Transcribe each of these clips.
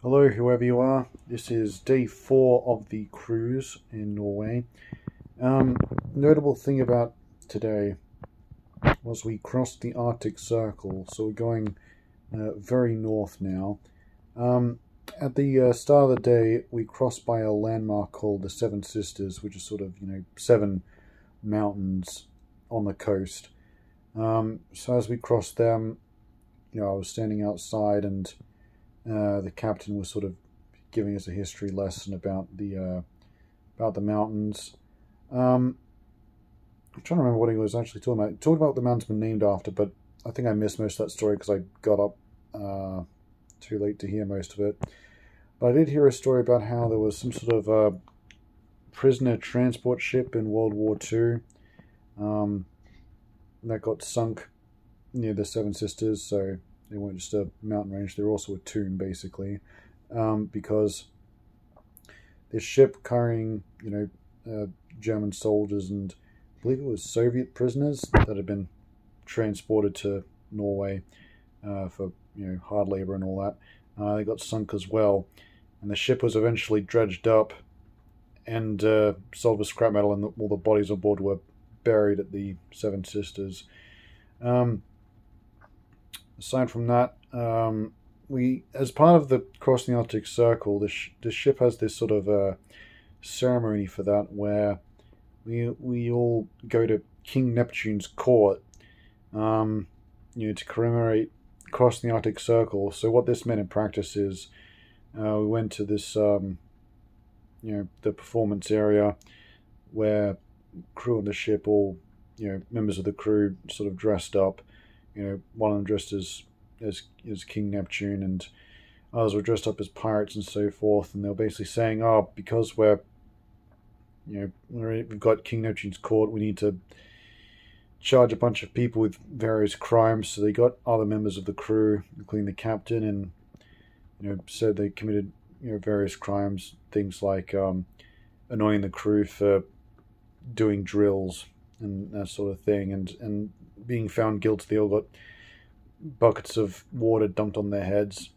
Hello, whoever you are. This is day 4 of the cruise in Norway. Notable thing about today was we crossed the Arctic Circle, so we're going very north now. At the start of the day, we crossed by a landmark called the Seven Sisters, which is sort of, seven mountains on the coast. So as we crossed them, I was standing outside and the captain was sort of giving us a history lesson about the mountains. I'm trying to remember what he was actually talking about. He talked about the mountains been named after, but I think I missed most of that story because I got up too late to hear most of it. But I did hear a story about how there was some sort of prisoner transport ship in World War II that got sunk near the Seven Sisters, so they weren't just a mountain range, they were also a tomb, basically, because this ship carrying, German soldiers and I believe it was Soviet prisoners that had been transported to Norway for, hard labor and all that, they got sunk as well. And the ship was eventually dredged up and sold for scrap metal, and all the bodies on board were buried at the Seven Sisters. Aside from that, we, as part of the crossing the Arctic Circle, the ship has this sort of ceremony for that, where we all go to King Neptune's court, to commemorate crossing the Arctic Circle. So what this meant in practice is, we went to this, the performance area where crew on the ship, all, members of the crew, sort of dressed up. One of them dressed as King Neptune, and others were dressed up as pirates and so forth. And they were basically saying, "Oh, because we've got King Neptune's court, we need to charge a bunch of people with various crimes." So they got other members of the crew, including the captain, and said they committed various crimes, things like annoying the crew for doing drills and that sort of thing, and being found guilty. They all got buckets of water dumped on their heads.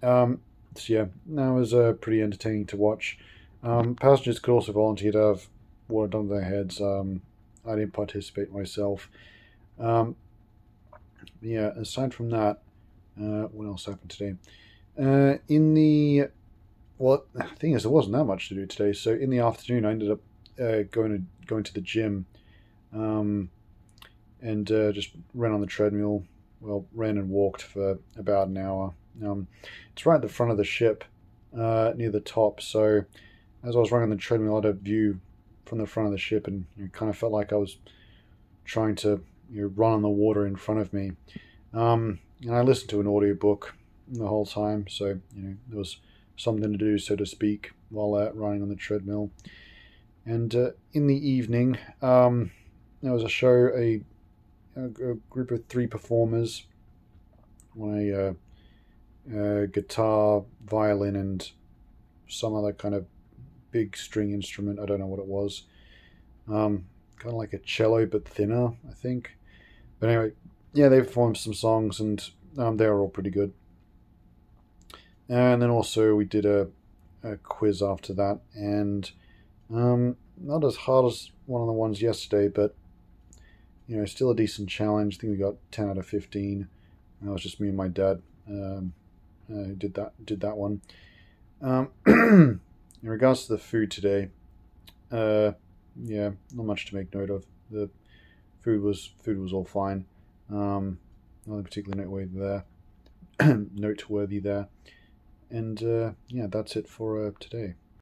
So yeah, that was pretty entertaining to watch. Passengers could also volunteer to have water dumped on their heads. I didn't participate myself. Yeah, aside from that, what else happened today? Well, the thing is, there wasn't that much to do today. So in the afternoon, I ended up going to the gym, and just ran on the treadmill. Well, ran and walked for about an hour. It's right at the front of the ship, near the top. So as I was running on the treadmill, I had a view from the front of the ship, and kind of felt like I was trying to run on the water in front of me. And I listened to an audiobook the whole time, so there was something to do, so to speak, while running on the treadmill. And in the evening, there was a show, a group of 3 performers on a guitar, violin, and some other kind of big string instrument. I don't know what it was. Kind of like a cello, but thinner, I think. But anyway, yeah, they performed some songs, and they were all pretty good. And then also we did a quiz after that, and not as hard as one of the ones yesterday, but still a decent challenge. I think we got 10 out of 15. It was just me and my dad who did that one. In regards to the food today, yeah, not much to make note of. The food was all fine. Nothing particularly noteworthy there. And yeah, that's it for today.